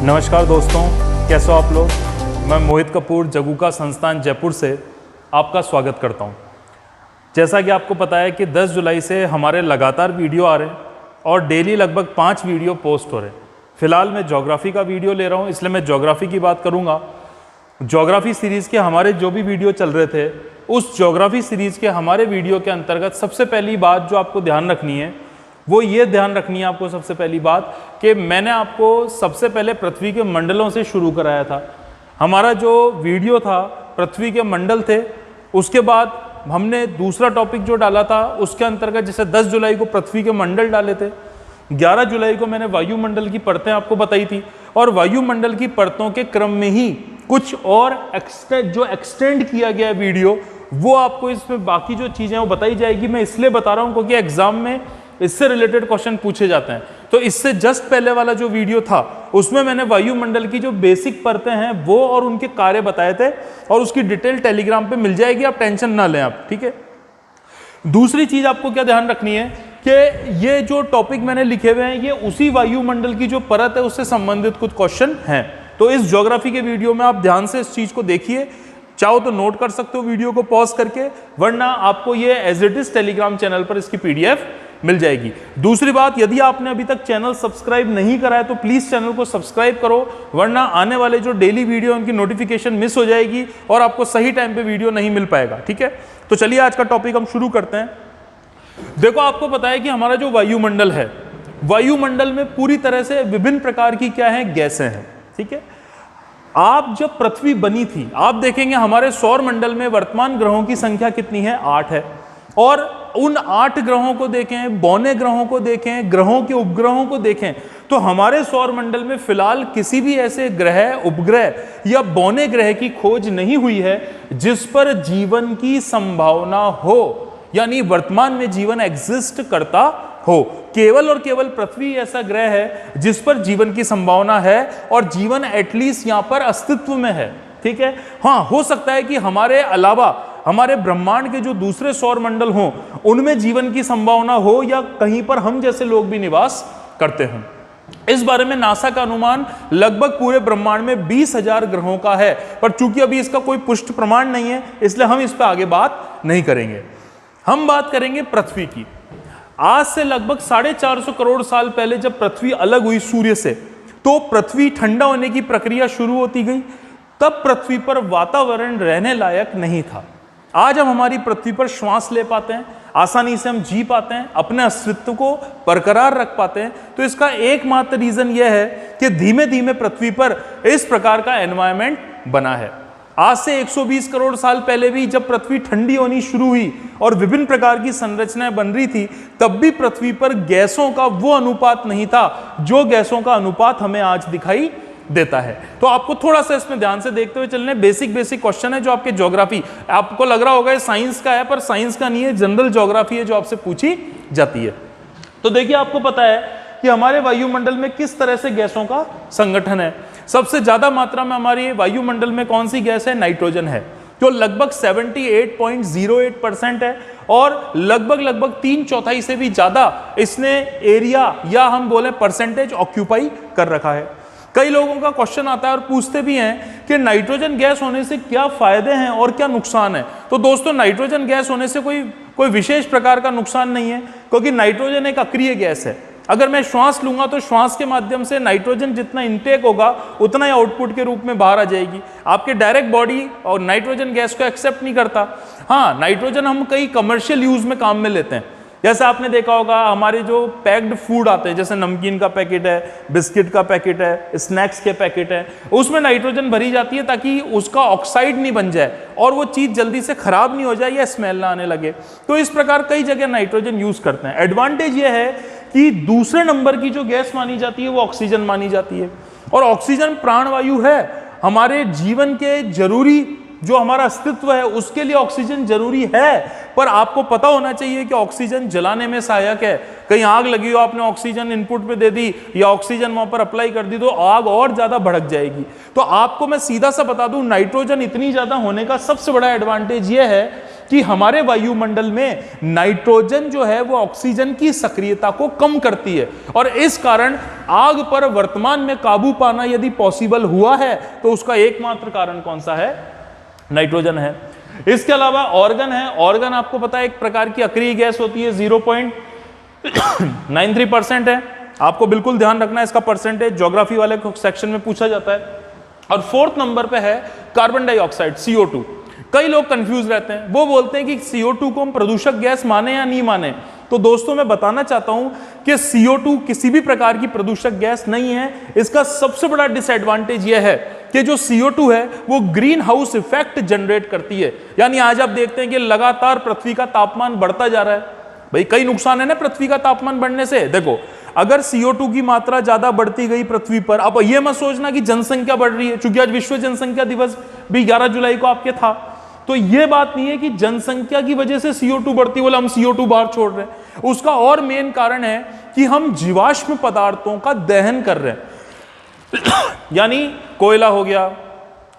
नमस्कार दोस्तों, कैसे हो आप लोग। मैं मोहित कपूर जगुका संस्थान जयपुर से आपका स्वागत करता हूं। जैसा कि आपको पता है कि 10 जुलाई से हमारे लगातार वीडियो आ रहे हैं और डेली लगभग 5 वीडियो पोस्ट हो रहे हैं। फिलहाल मैं ज्योग्राफी का वीडियो ले रहा हूं, इसलिए मैं ज्योग्राफी की बात करूंगा। ज्योग्राफी सीरीज़ के हमारे जो भी वीडियो चल रहे थे, उस ज्योग्राफी सीरीज़ के हमारे वीडियो के अंतर्गत सबसे पहली बात जो आपको ध्यान रखनी है वो ये ध्यान रखनी है आपको सबसे पहली बात कि मैंने आपको सबसे पहले पृथ्वी के मंडलों से शुरू कराया था। हमारा जो वीडियो था पृथ्वी के मंडल थे, उसके बाद हमने दूसरा टॉपिक जो डाला था उसके अंतर्गत जैसे 10 जुलाई को पृथ्वी के मंडल डाले थे, 11 जुलाई को मैंने वायुमंडल की परतें आपको बताई थी और वायुमंडल की परतों के क्रम में ही कुछ और एक्सटेंड किया गया वीडियो वो आपको इसमें बाकी जो चीज़ें वो बताई जाएगी। मैं इसलिए बता रहा हूँ क्योंकि एग्जाम में इससे रिलेटेड क्वेश्चन पूछे जाते हैं। तो इससे जस्ट पहले वाला जो वीडियो था उसमें मैंने वायुमंडल की जो बेसिक परतें हैं वो और उनके कार्य बताए थे और उसकी डिटेल टेलीग्राम पे मिल जाएगी, आप टेंशन ना लें आप, ठीक है। दूसरी चीज आपको क्या ध्यान रखनी है कि ये जो टॉपिक मैंने लिखे हुए हैं ये उसी वायुमंडल की जो परत है उससे संबंधित कुछ क्वेश्चन हैं। तो इस ज्योग्राफी के वीडियो में आप ध्यान से इस चीज को देखिए, चाहो तो नोट कर सकते हो वीडियो को पॉज करके, वरना आपको ये as it is Telegram channel पर इसकी पीडीएफ मिल जाएगी। दूसरी बात, यदि आपने अभी तक चैनल सब्सक्राइब नहीं करा है तो प्लीज चैनल को सब्सक्राइब करो, वरना आने वाले जो डेली वीडियो उनकी नोटिफिकेशन मिस हो जाएगी और आपको सही टाइम पे वीडियो नहीं मिल पाएगा, ठीक है। तो चलिए आज का टॉपिक हम शुरू करते हैं। देखो, आपको पता है कि हमारा जो वायुमंडल है, वायुमंडल में पूरी तरह से विभिन्न प्रकार की क्या है, गैसें हैं, ठीक है। आप जब पृथ्वी बनी थी, आप देखेंगे हमारे सौर मंडल में वर्तमान ग्रहों की संख्या कितनी है, 8 है। और उन 8 ग्रहों को देखें, बौने ग्रहों को देखें, ग्रहों के उपग्रहों को देखें, तो हमारे सौर मंडल में फिलहाल किसी भी ऐसे ग्रह, उपग्रह या बौने ग्रह की खोज नहीं हुई है जिस पर जीवन की संभावना हो, यानी वर्तमान में जीवन एग्जिस्ट करता हो। केवल और केवल पृथ्वी ऐसा ग्रह है जिस पर जीवन की संभावना है और जीवन एटलीस्ट यहां पर अस्तित्व में है, ठीक है। हाँ, हो सकता है कि हमारे अलावा हमारे ब्रह्मांड के जो दूसरे सौर मंडल हों उनमें जीवन की संभावना हो या कहीं पर हम जैसे लोग भी निवास करते हों। इस बारे में नासा का अनुमान लगभग पूरे ब्रह्मांड में 20,000 ग्रहों का है, पर चूंकि अभी इसका कोई पुष्ट प्रमाण नहीं है इसलिए हम इस पर आगे बात नहीं करेंगे। हम बात करेंगे पृथ्वी की। आज से लगभग 450 करोड़ साल पहले जब पृथ्वी अलग हुई सूर्य से, तो पृथ्वी ठंडा होने की प्रक्रिया शुरू होती गई। तब पृथ्वी पर वातावरण रहने लायक नहीं था। आज हम हमारी पृथ्वी पर श्वास ले पाते हैं, आसानी से हम जी पाते हैं, अपने अस्तित्व को बरकरार रख पाते हैं। तो इसका एकमात्र रीजन यह है कि धीमे धीमे पृथ्वी पर इस प्रकार का एनवायरनमेंट बना है। आज से 120 करोड़ साल पहले भी जब पृथ्वी ठंडी होनी शुरू हुई और विभिन्न प्रकार की संरचनाएं बन रही थी, तब भी पृथ्वी पर गैसों का वो अनुपात नहीं था जो गैसों का अनुपात हमें आज दिखाई देता है। तो आपको थोड़ा सा इसमें ध्यान से देखते हुए चलने, बेसिक क्वेश्चन है जो आपके ज्योग्राफी, आपको लग रहा होगा ये साइंस का है, पर साइंस का नहीं है, जनरल ज्योग्राफी है जो आपसे पूछी जाती है। तो देखिए, आपको पता है कि हमारे वायुमंडल में किस तरह से गैसों का संगठन है। सबसे ज्यादा मात्रा में हमारी वायुमंडल में कौन सी गैस है, नाइट्रोजन है, जो लगभग 78.08% है और लगभग 3/4 से भी ज्यादा इसने एरिया या हम बोले परसेंटेज ऑक्यूपाई कर रखा है। कई लोगों का क्वेश्चन आता है और पूछते भी हैं कि नाइट्रोजन गैस होने से क्या फायदे हैं और क्या नुकसान है। तो दोस्तों, नाइट्रोजन गैस होने से कोई विशेष प्रकार का नुकसान नहीं है, क्योंकि नाइट्रोजन एक अक्रिय गैस है। अगर मैं श्वास लूंगा तो श्वास के माध्यम से नाइट्रोजन जितना इंटेक होगा उतना ही आउटपुट के रूप में बाहर आ जाएगी। आपके डायरेक्ट बॉडी और नाइट्रोजन गैस को एक्सेप्ट नहीं करता। हाँ, नाइट्रोजन हम कई कमर्शियल यूज में काम में लेते हैं। जैसे आपने देखा होगा हमारे जो पैक्ड फूड आते हैं, जैसे नमकीन का पैकेट है, बिस्किट का पैकेट है, स्नैक्स के पैकेट है, उसमें नाइट्रोजन भरी जाती है ताकि उसका ऑक्साइड नहीं बन जाए और वो चीज़ जल्दी से खराब नहीं हो जाए या स्मेल ना आने लगे। तो इस प्रकार कई जगह नाइट्रोजन यूज करते हैं। एडवांटेज ये है कि दूसरे नंबर की जो गैस मानी जाती है वो ऑक्सीजन मानी जाती है, और ऑक्सीजन प्राणवायु है। हमारे जीवन के जरूरी जो हमारा अस्तित्व है उसके लिए ऑक्सीजन जरूरी है, पर आपको पता होना चाहिए कि ऑक्सीजन जलाने में सहायक है। कहीं आग लगी हो, आपने ऑक्सीजन इनपुट पे दे दी या ऑक्सीजन वहां पर अप्लाई कर दी तो आग और ज्यादा भड़क जाएगी। तो आपको मैं सीधा सा बता दूं, नाइट्रोजन इतनी ज्यादा होने का सबसे बड़ा एडवांटेज यह है कि हमारे वायुमंडल में नाइट्रोजन जो है वो ऑक्सीजन की सक्रियता को कम करती है, और इस कारण आग पर वर्तमान में काबू पाना यदि पॉसिबल हुआ है तो उसका एकमात्र कारण कौन सा है? नाइट्रोजन है। इसके अलावा ऑर्गन है। ऑर्गन आपको पता है एक प्रकार की अक्रिय गैस होती है, 0.93% है। आपको बिल्कुल ध्यान रखना है इसका परसेंटेज, ज्योग्राफी वाले सेक्शन में पूछा जाता है। और 4th नंबर पे है कार्बन डाइऑक्साइड, CO2। कई लोग कंफ्यूज रहते हैं, वो बोलते हैं कि CO2 को हम प्रदूषक गैस माने या नहीं माने। तो दोस्तों मैं बताना चाहता हूं कि CO2 किसी भी प्रकार की प्रदूषक गैस नहीं है। इसका सबसे बड़ा डिसएडवांटेज यह है कि जो CO2 है वो ग्रीन हाउस इफेक्ट जनरेट करती है। यानी आज आप देखते हैं कि लगातार पृथ्वी का तापमान बढ़ता जा रहा है। भाई कई नुकसान है ना पृथ्वी का तापमान बढ़ने से। देखो, अगर CO2 की मात्रा ज्यादा बढ़ती गई पृथ्वी पर, अब ये मत सोचना कि जनसंख्या बढ़ रही है, क्योंकि आज विश्व जनसंख्या दिवस भी 11 जुलाई को आपके था, तो ये बात नहीं है कि जनसंख्या की वजह से CO2 बढ़ती, बोला हम CO2 बाहर छोड़ रहे हैं। उसका और मेन कारण है कि हम जीवाश्म पदार्थों का दहन कर रहे हैं। यानी कोयला हो गया,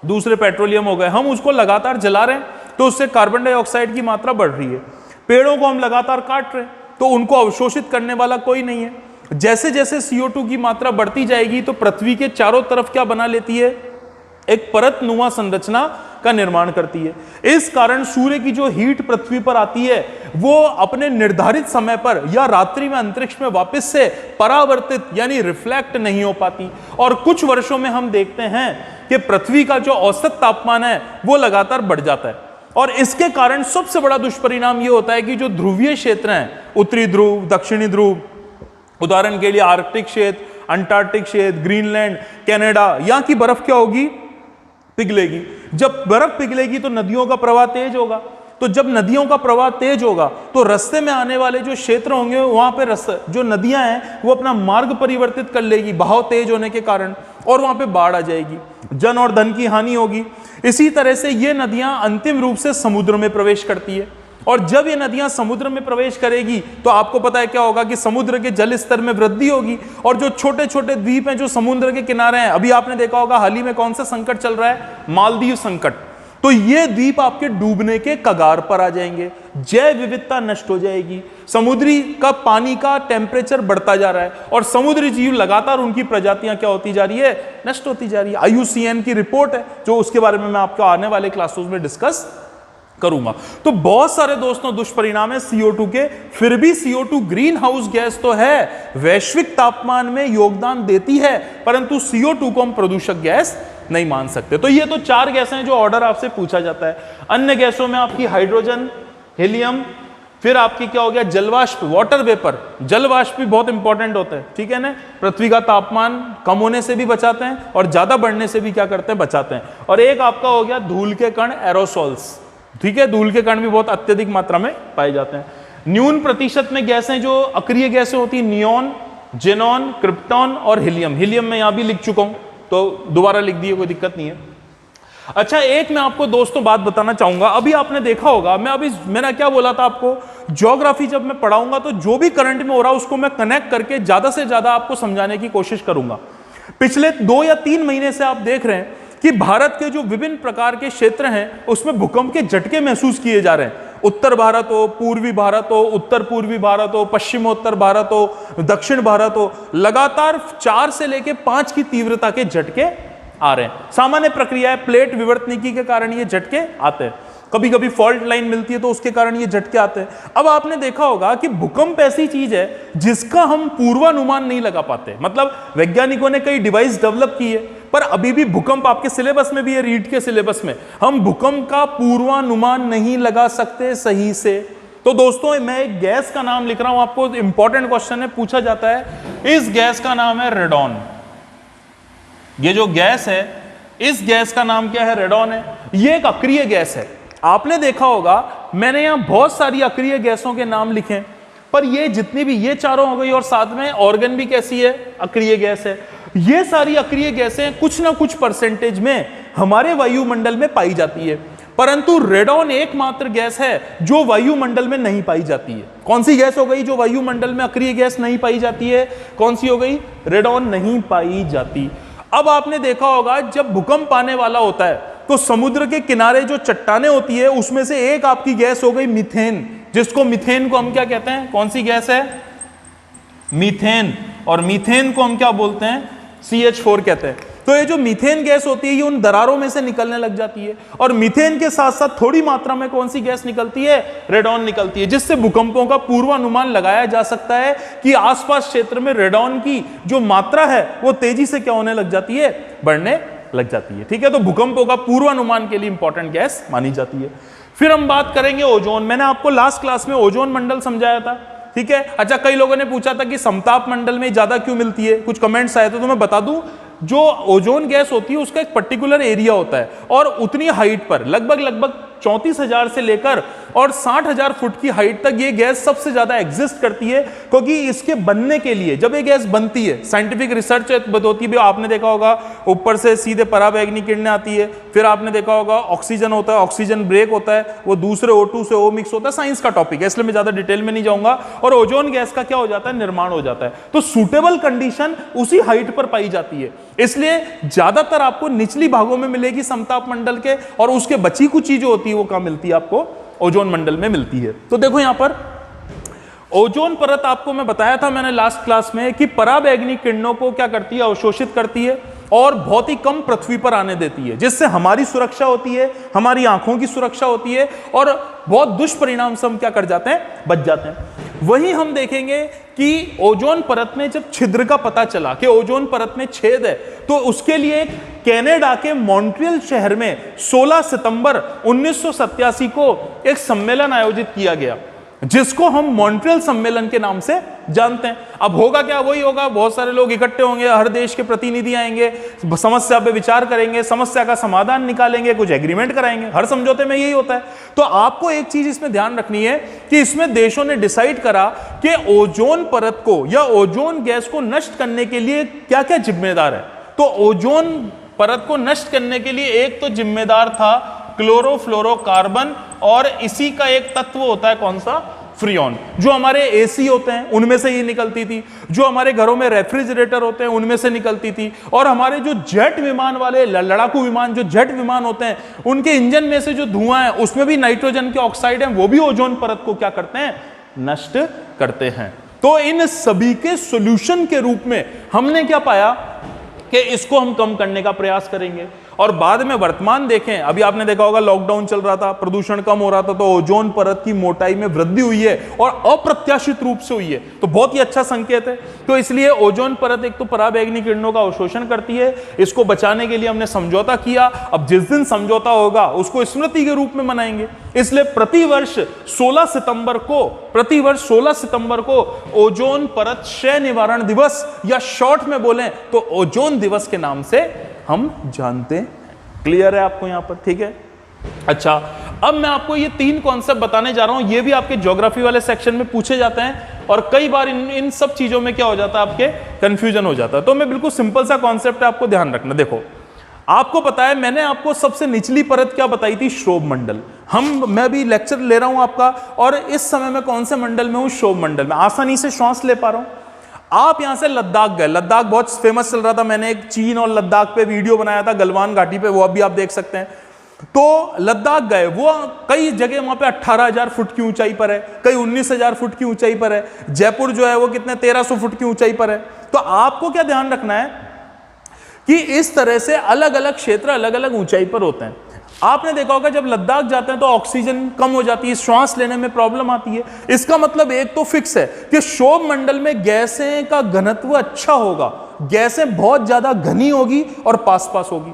दूसरे पेट्रोलियम हो गए, हम उसको लगातार जला रहे हैं, तो उससे कार्बन डाइऑक्साइड की मात्रा बढ़ रही है। पेड़ों को हम लगातार काट रहे हैं, तो उनको अवशोषित करने वाला कोई नहीं है। जैसे जैसे CO2 की मात्रा बढ़ती जाएगी तो पृथ्वी के चारों तरफ क्या बना लेती है? एक परतनुमा संरचना का निर्माण करती है। इस कारण सूर्य की जो हीट पृथ्वी पर आती है वो अपने निर्धारित समय पर या रात्रि में अंतरिक्ष में वापस से परावर्तित यानी रिफ्लेक्ट नहीं हो पाती, और कुछ वर्षों में हम देखते हैं कि पृथ्वी का जो औसत तापमान है वो लगातार बढ़ जाता है। और इसके कारण सबसे बड़ा दुष्परिणाम ये होता है कि जो ध्रुवीय क्षेत्र हैं, उत्तरी ध्रुव, दक्षिणी ध्रुव, उदाहरण के लिए आर्कटिक क्षेत्र, अंटार्कटिक क्षेत्र, ग्रीनलैंड, कनाडा, यहां की बर्फ क्या होगी? पिघलेगी। जब बर्फ पिघलेगी तो नदियों का प्रवाह तेज होगा, तो जब नदियों का प्रवाह तेज होगा तो रास्ते में आने वाले जो क्षेत्र होंगे वहां पे जो नदियां हैं वो अपना मार्ग परिवर्तित कर लेगी बहाव तेज होने के कारण, और वहां पे बाढ़ आ जाएगी, जन और धन की हानि होगी। इसी तरह से ये नदियां अंतिम रूप से समुद्र में प्रवेश करती है, और जब ये नदियां समुद्र में प्रवेश करेगी तो आपको पता है क्या होगा कि समुद्र के जल स्तर में वृद्धि होगी, और जो छोटे छोटे द्वीप हैं जो समुद्र के किनारे हैं, अभी आपने देखा होगा हाल ही में कौन सा संकट चल रहा है? मालदीव संकट। तो ये द्वीप आपके डूबने के कगार पर आ जाएंगे, जैव विविधता नष्ट हो जाएगी, समुद्री का पानी का टेम्परेचर बढ़ता जा रहा है, और समुद्री जीव लगातार उनकी प्रजातियां क्या होती जा रही है? नष्ट होती जा रही है। IUCN की रिपोर्ट है, जो उसके बारे में मैं आपको आने वाले क्लासेस में डिस्कस करूंगा। तो बहुत सारे दोस्तों दुष्परिणाम है CO2 के, फिर भी CO2 ग्रीन हाउस गैस तो है, वैश्विक तापमान में योगदान देती है, परंतु CO2 को हम प्रदूषक गैस नहीं मान सकते। तो ये तो 4 गैसें जो ऑर्डर आपसे पूछा जाता है। अन्य गैसों में आपकी हाइड्रोजन, हीलियम, फिर आपकी क्या हो गया? जलवाष्प, वाटर वेपर। जलवाष्प भी बहुत इंपॉर्टेंट होता है, ठीक है ना? पृथ्वी का तापमान कम होने से भी बचाते हैं और ज्यादा बढ़ने से भी क्या करते हैं? बचाते हैं। और एक आपका हो गया धूल के कण, एरोसोल्स, ठीक है? धूल के कण भी बहुत अत्यधिक मात्रा में पाए जाते हैं। न्यून प्रतिशत में गैसें जो अक्रिय गैसें होती हैं, नियॉन, जेनॉन, क्रिप्टॉन और हीलियम। हीलियम मैं यहां भी लिख चुका हूं, तो दोबारा लिख दिए, कोई दिक्कत नहीं है। अच्छा, एक मैं आपको दोस्तों बात बताना चाहूंगा। अभी आपने देखा होगा, मैंने क्या बोला था आपको, ज्योग्राफी जब मैं पढ़ाऊंगा तो जो भी करंट में हो रहा है उसको मैं कनेक्ट करके ज्यादा से ज्यादा आपको समझाने की कोशिश करूंगा। पिछले 2 या 3 महीने से आप देख रहे हैं कि भारत के जो विभिन्न प्रकार के क्षेत्र हैं उसमें भूकंप के झटके महसूस किए जा रहे हैं। उत्तर भारत हो, पूर्वी भारत हो, उत्तर पूर्वी भारत हो, पश्चिमोत्तर भारत हो, दक्षिण भारत हो, लगातार 4 से लेके 5 की तीव्रता के झटके आ रहे हैं। सामान्य प्रक्रिया है, प्लेट विवर्तनिकी के कारण ये झटके आते हैं। कभी कभी फॉल्ट लाइन मिलती है तो उसके कारण ये झटके आते हैं। अब आपने देखा होगा कि भूकंप ऐसी चीज है जिसका हम पूर्वानुमान नहीं लगा पाते। मतलब वैज्ञानिकों ने कई डिवाइस डेवलप की है, पर अभी भी भूकंप आपके सिलेबस में भी है, रीट के सिलेबस में, हम भूकंप का पूर्वानुमान नहीं लगा सकते सही से। तो दोस्तों मैं एक गैस का नाम लिख रहा हूं आपको, इंपॉर्टेंट क्वेश्चन है, पूछा जाता है। इस गैस का नाम है रेडॉन। ये जो गैस है, इस गैस का नाम क्या है? रेडॉन है। ये एक अक्रिय गैस है। आपने देखा होगा मैंने यहां बहुत सारी अक्रिय गैसों के नाम लिखे, पर ये जितनी भी, ये चारों हो गई, और साथ में ऑर्गन भी कैसी है? अक्रिय गैस है। ये सारी अक्रिय गैसें कुछ ना कुछ परसेंटेज में हमारे वायुमंडल में पाई जाती है, परंतु रेडॉन एकमात्र गैस है जो वायुमंडल में नहीं पाई जाती है। कौन सी गैस हो गई जो वायुमंडल में अक्रिय गैस नहीं पाई जाती है? कौन सी हो गई? रेडॉन नहीं पाई जाती। अब आपने देखा होगा जब भूकंप आने वाला होता है तो समुद्र के किनारे जो चट्टानें होती है उसमें से एक आपकी गैस हो गई मीथेन, जिसको मीथेन को हम क्या कहते हैं, कौन सी गैस है, मीथेन। और मीथेन को हम क्या बोलते हैं, CH4 कहते हैं। तो ये जो मीथेन गैस होती है ये उन दरारों में से निकलने लग जाती है, और मीथेन के साथ साथ थोड़ी मात्रा में कौन सी गैस निकलती है, रेडॉन निकलती है, जिससे भूकंपों का पूर्वानुमान लगाया जा सकता है कि आसपास क्षेत्र में रेडॉन की जो मात्रा है वो तेजी से क्या होने लग जाती है, बढ़ने लग जाती है। ठीक है, तो भूकंपों का पूर्वानुमान के लिए इंपॉर्टेंट गैस मानी जाती है। फिर हम बात करेंगे ओजोन। मैंने आपको लास्ट क्लास में ओजोन मंडल समझाया था। ठीक है, अच्छा, कई लोगों ने पूछा था कि समताप मंडल में ज्यादा क्यों मिलती है, कुछ कमेंट्स आए थे, तो मैं बता दूं, जो ओजोन गैस होती है उसका एक पर्टिकुलर एरिया होता है, और उतनी हाइट पर लगभग 34,000 से लेकर और 60,000 फुट की हाइट तक ये गैस सबसे ज्यादा एग्जिस्ट करती है। क्योंकि इसके बनने के लिए जब ये गैस बनती है, साइंटिफिक रिसर्च होती है, आपने देखा होगा ऊपर से सीधे पराबैंगनी किरणें आती है, फिर आपने देखा होगा ऑक्सीजन होता है, ऑक्सीजन ब्रेक होता है, वो दूसरे O2 से O मिक्स होता है, साइंस का टॉपिक है इसलिए मैं ज्यादा डिटेल में नहीं जाऊंगा, और ओजोन गैस का क्या हो जाता है, निर्माण हो जाता है। तो सूटेबल कंडीशन उसी हाइट पर पाई जाती है, इसलिए ज्यादातर आपको निचली भागों में मिलेगी समताप मंडल के, और उसके बची कुछ चीजें होती है वो कहां मिलती है, आपको ओजोन मंडल में मिलती है। तो देखो यहां पर ओजोन परत, आपको मैं बताया था मैंने लास्ट क्लास में कि पराबैंगनी किरणों को क्या करती है, अवशोषित करती है और बहुत ही कम पृथ्वी पर आने देती है, जिससे हमारी सुरक्षा होती है, हमारी आंखों की सुरक्षा होती है, और बहुत दुष्परिणाम से हम क्या कर जाते हैं, बच जाते हैं। वहीं हम देखेंगे कि ओजोन परत में जब छिद्र का पता चला कि ओजोन परत में छेद है, तो उसके लिए कनाडा के मॉन्ट्रियल शहर में 16 सितंबर 1987 को एक सम्मेलन आयोजित किया गया, जिसको हम मॉन्ट्रियल सम्मेलन के नाम से जानते हैं। अब होगा क्या, वही होगा, बहुत सारे लोग इकट्ठे होंगे, हर देश के प्रतिनिधि आएंगे, समस्या पे विचार करेंगे, समस्या का समाधान निकालेंगे, कुछ एग्रीमेंट कराएंगे। हर समझौते में यही होता है। तो आपको एक चीज इसमें ध्यान रखनी है कि इसमें देशों ने डिसाइड करा कि ओजोन परत को या ओजोन गैस को नष्ट करने के लिए क्या क्या जिम्मेदार है। तो ओजोन परत को नष्ट करने के लिए एक तो जिम्मेदार था क्लोरोफ्लोरोकार्बन, और इसी का एक तत्व होता है कौन सा, फ्रियोन। जो हमारे एसी होते हैं उनमें से ये निकलती थी, जो हमारे घरों में रेफ्रिजरेटर होते हैं उनमें से निकलती थी, और हमारे जो जेट विमान वाले लड़ाकू विमान, जो जेट विमान होते हैं, उनके इंजन में से जो धुआं है उसमें भी नाइट्रोजन के ऑक्साइड हैं, वो भी ओजोन परत को क्या करते हैं, नष्ट करते हैं। तो इन सभी के सॉल्यूशन के रूप में हमने क्या पाया कि इसको हम कम करने का प्रयास करेंगे। और बाद में वर्तमान देखें, अभी आपने देखा होगा लॉकडाउन चल रहा था, प्रदूषण कम हो रहा था, तो ओजोन परत की मोटाई में वृद्धि हुई है और अप्रत्याशित रूप से हुई है, तो बहुत ही अच्छा संकेत है। तो इसलिए ओजोन परत एक तो पराबैंगनी किरणों का अवशोषण करती है, इसको बचाने के लिए हमने समझौता किया। अब जिस दिन समझौता होगा उसको स्मृति के रूप में मनाएंगे, इसलिए प्रतिवर्ष 16 सितंबर को ओजोन परत क्षय निवारण दिवस, या शॉर्ट में बोलें तो ओजोन दिवस के नाम से हम जानते हैं। क्लियर है आपको यहां पर, ठीक है। अच्छा, अब मैं आपको ये 3 कॉन्सेप्ट बताने जा रहा हूं, ये भी आपके ज्योग्राफी वाले सेक्शन में पूछे जाते हैं, और कई बार इन सब चीजों में क्या हो जाता है, आपके कंफ्यूजन हो जाता है। तो मैं बिल्कुल सिंपल सा कॉन्सेप्ट है, आपको ध्यान रखना। देखो, आपको पता है मैंने आपको सबसे निचली परत क्या बताई थी, क्षोभ मंडल। मैं भी लेक्चर ले रहा हूं आपका, और इस समय मैं कौन से मंडल में हूं, क्षोभ मंडल में, आसानी से श्वास ले पा रहा हूं। आप यहां से लद्दाख गए, लद्दाख बहुत फेमस चल रहा था, मैंने एक चीन और लद्दाख पे वीडियो बनाया था, गलवान घाटी पे, वो अभी आप देख सकते हैं। तो लद्दाख गए, वो कई जगह वहां पे 18,000 फुट की ऊंचाई पर है, कई 19,000 फुट की ऊंचाई पर है। जयपुर जो है वो कितने 1,300 फुट की ऊंचाई पर है। तो आपको क्या ध्यान रखना है कि इस तरह से अलग अलग क्षेत्र अलग अलग ऊंचाई पर होते हैं। आपने देखा होगा जब लद्दाख जाते हैं तो ऑक्सीजन कम हो जाती है, श्वास लेने में प्रॉब्लम आती है। इसका मतलब एक तो फिक्स है कि क्षोभ मंडल में गैसें का घनत्व अच्छा होगा, गैसें बहुत ज्यादा घनी होगी और पास पास होगी।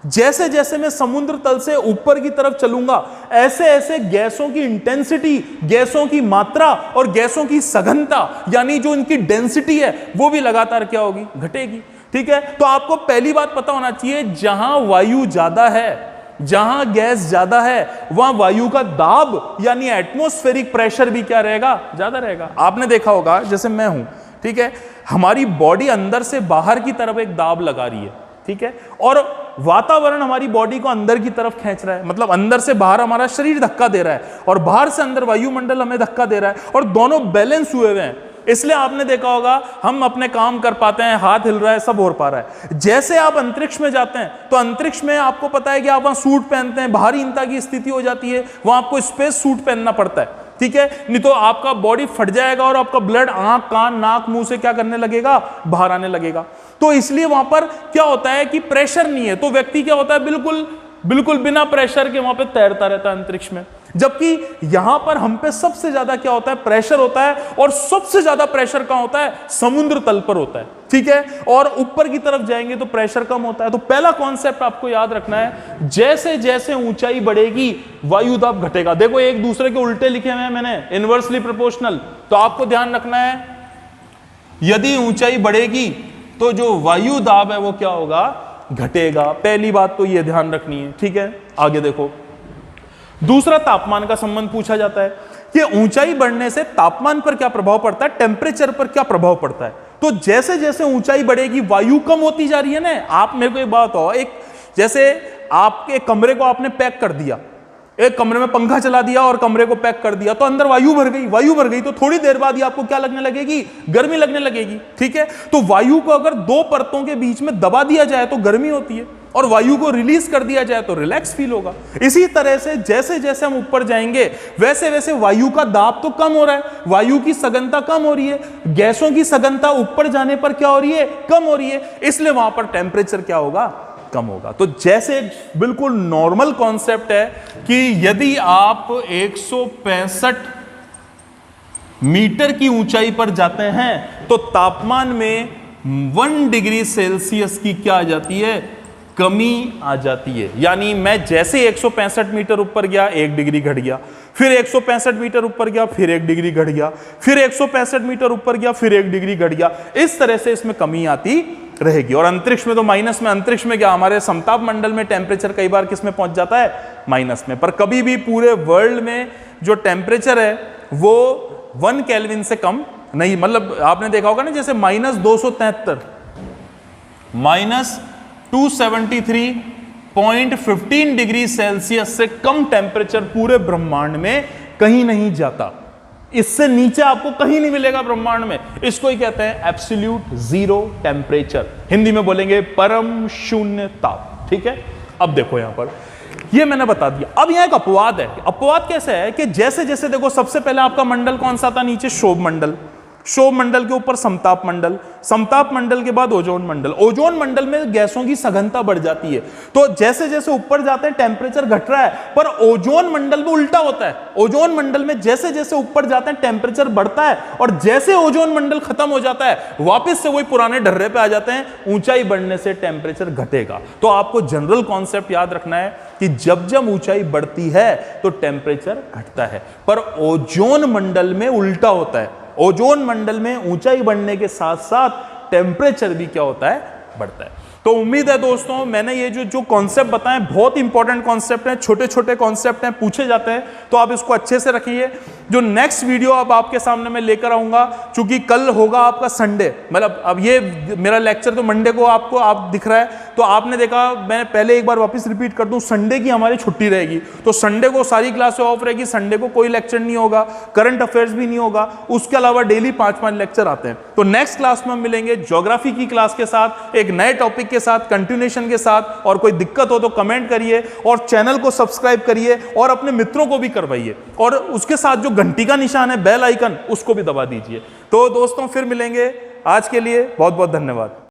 जैसे जैसे मैं समुद्र तल से ऊपर की तरफ चलूंगा, ऐसे ऐसे गैसों की इंटेंसिटी, गैसों की मात्रा और गैसों की सघनता, यानी जो इनकी डेंसिटी है, वो भी लगातार क्या होगी, घटेगी। ठीक है, तो आपको पहली बात पता होना चाहिए, जहां वायु ज्यादा है, जहां गैस ज्यादा है, वहां वायु का दाब यानी एटमॉस्फेरिक प्रेशर भी क्या रहेगा, ज्यादा रहेगा। आपने देखा होगा, जैसे मैं हूं, ठीक है, हमारी बॉडी अंदर से बाहर की तरफ एक दाब लगा रही है, ठीक है, और वातावरण हमारी बॉडी को अंदर की तरफ खींच रहा है, मतलब अंदर से बाहर हमारा शरीर धक्का दे रहा है और बाहर से अंदर वायुमंडल हमें धक्का दे रहा है, और दोनों बैलेंस हुए हुए हैं। इसलिए आपने देखा होगा हम अपने काम कर पाते हैं, हाथ हिल रहा है, सब हो पा रहा है। जैसे आप अंतरिक्ष में जाते हैं तो अंतरिक्ष में आपको पता है कि आप वहां सूट पहनते हैं, भारीहीनता की स्थिति हो जाती है, वहां आपको स्पेस सूट पहनना पड़ता है, ठीक है, नहीं तो आपका बॉडी फट जाएगा और आपका ब्लड आंख, कान, नाक, मुंह से क्या करने लगेगा, बाहर आने लगेगा। तो इसलिए वहां पर क्या होता है कि प्रेशर नहीं है, तो व्यक्ति क्या होता है, बिल्कुल बिल्कुल बिना प्रेशर के वहां पे तैरता रहता है अंतरिक्ष में। जबकि यहां पर हम पे सबसे ज्यादा क्या होता है, प्रेशर होता है, और सबसे ज्यादा प्रेशर कहां होता है, समुद्र तल पर होता है, ठीक है, और ऊपर की तरफ जाएंगे तो प्रेशर कम होता है। तो पहला कॉन्सेप्ट आपको याद रखना है, जैसे जैसे ऊंचाई बढ़ेगी वायु दाब घटेगा। देखो एक दूसरे के उल्टे लिखे हुए हैं मैंने, इनवर्सली प्रोपोर्शनल, तो आपको ध्यान रखना है यदि ऊंचाई बढ़ेगी तो जो वायु दाब है वो क्या होगा, घटेगा। पहली बात तो ये ध्यान रखनी है, ठीक है। आगे देखो, दूसरा तापमान का संबंध पूछा जाता है कि ऊंचाई बढ़ने से तापमान पर क्या प्रभाव पड़ता है, टेम्परेचर पर क्या प्रभाव पड़ता है। तो जैसे जैसे ऊंचाई बढ़ेगी वायु कम होती जा रही है ना। आप मेरे को एक बात हो, एक जैसे आपके कमरे को आपने पैक कर दिया, एक कमरे में पंखा चला दिया और कमरे को पैक कर दिया, तो अंदर वायु भर गई, वायु भर गई तो थोड़ी देर बाद ही आपको क्या लगने लगेगी, गर्मी लगने लगेगी, ठीक है। तो वायु को अगर दो परतों के बीच में दबा दिया जाए तो गर्मी होती है, और वायु को रिलीज कर दिया जाए तो रिलैक्स फील होगा। इसी तरह से जैसे जैसे हम ऊपर जाएंगे वैसे वैसे वायु का दाब तो कम हो रहा है, वायु की सघनता कम हो रही है, गैसों की सघनता ऊपर जाने पर क्या हो रही है, कम हो रही है, इसलिए वहां पर टेम्परेचर क्या होगा, कम होगा। तो जैसे बिल्कुल नॉर्मल कॉन्सेप्ट है कि यदि आप 165 मीटर की ऊंचाई पर जाते हैं तो तापमान में 1 डिग्री सेल्सियस की क्या आ जाती है, कमी आ जाती है। यानी मैं जैसे 165 मीटर ऊपर गया 1 डिग्री घट गया, फिर 165 मीटर ऊपर गया फिर 1 डिग्री घट गया, फिर 165 मीटर ऊपर गया फिर 1 डिग्री घट गया, इस तरह से इसमें कमी आती रहेगी। और अंतरिक्ष में तो माइनस में, अंतरिक्ष में क्या, हमारे समताप मंडल में टेम्परेचर कई बार किस में पहुंच जाता है, माइनस में। पर कभी भी पूरे वर्ल्ड में जो टेम्परेचर है वो 1 केल्विन से कम नहीं, मतलब आपने देखा होगा ना, जैसे -273 -273.15 डिग्री सेल्सियस से कम टेम्परेचर पूरे ब्रह्मांड में कहीं नहीं जाता। इससे नीचे आपको कहीं नहीं मिलेगा ब्रह्मांड में। इसको ही कहते हैं एब्सोल्यूट जीरो टेम्परेचर, हिंदी में बोलेंगे परम शून्य ताप, ठीक है। अब देखो यहां पर ये मैंने बता दिया। अब यहां एक अपवाद है। अपवाद कैसे है कि जैसे जैसे देखो, सबसे पहले आपका मंडल कौन सा था, नीचे क्षोभ मंडल, क्षोभ मंडल के ऊपर समताप मंडल, समताप मंडल के बाद ओजोन मंडल। ओजोन मंडल में गैसों की सघनता बढ़ जाती है, तो जैसे जैसे ऊपर जाते हैं टेम्परेचर घट रहा है, पर ओजोन मंडल में उल्टा होता है। ओजोन मंडल में जैसे जैसे ऊपर जाते हैं टेम्परेचर बढ़ता है, और जैसे ओजोन मंडल खत्म हो जाता है वापस से वही पुराने ढर्रे पे आ जाते हैं, ऊंचाई बढ़ने से टेम्परेचर घटेगा। तो आपको जनरल कॉन्सेप्ट याद रखना है कि जब जब ऊंचाई बढ़ती है तो टेम्परेचर घटता है, पर ओजोन मंडल में उल्टा होता है। ओजोन मंडल में ऊंचाई बढ़ने के साथ साथ टेम्परेचर भी क्या होता है, बढ़ता है। तो उम्मीद है दोस्तों, मैंने ये जो कॉन्सेप्ट बताए बहुत इंपॉर्टेंट कॉन्सेप्ट हैं, छोटे छोटे कॉन्सेप्ट हैं, पूछे जाते हैं, तो आप इसको अच्छे से रखिए। जो नेक्स्ट वीडियो अब आपके सामने मैं लेकर आऊंगा, क्योंकि कल होगा आपका संडे, मतलब अब ये मेरा लेक्चर तो मंडे को आपको आप दिख रहा है, तो आपने देखा, मैं पहले एक बार वापस रिपीट कर दूं, संडे की हमारी छुट्टी रहेगी, तो संडे को सारी क्लासें ऑफ रहेगी, संडे को कोई लेक्चर नहीं होगा, करंट अफेयर्स भी नहीं होगा, उसके अलावा डेली 5-5 लेक्चर आते हैं। तो नेक्स्ट क्लास में हम मिलेंगे ज्योग्राफी की क्लास के साथ, एक नए टॉपिक के साथ, कंटिन्यूएशन के साथ। और कोई दिक्कत हो तो कमेंट करिए, और चैनल को सब्सक्राइब करिए, और अपने मित्रों को भी करवाइए, और उसके साथ जो घंटी का निशान है, बेल आइकन, उसको भी दबा दीजिए। तो दोस्तों फिर मिलेंगे, आज के लिए बहुत बहुत धन्यवाद।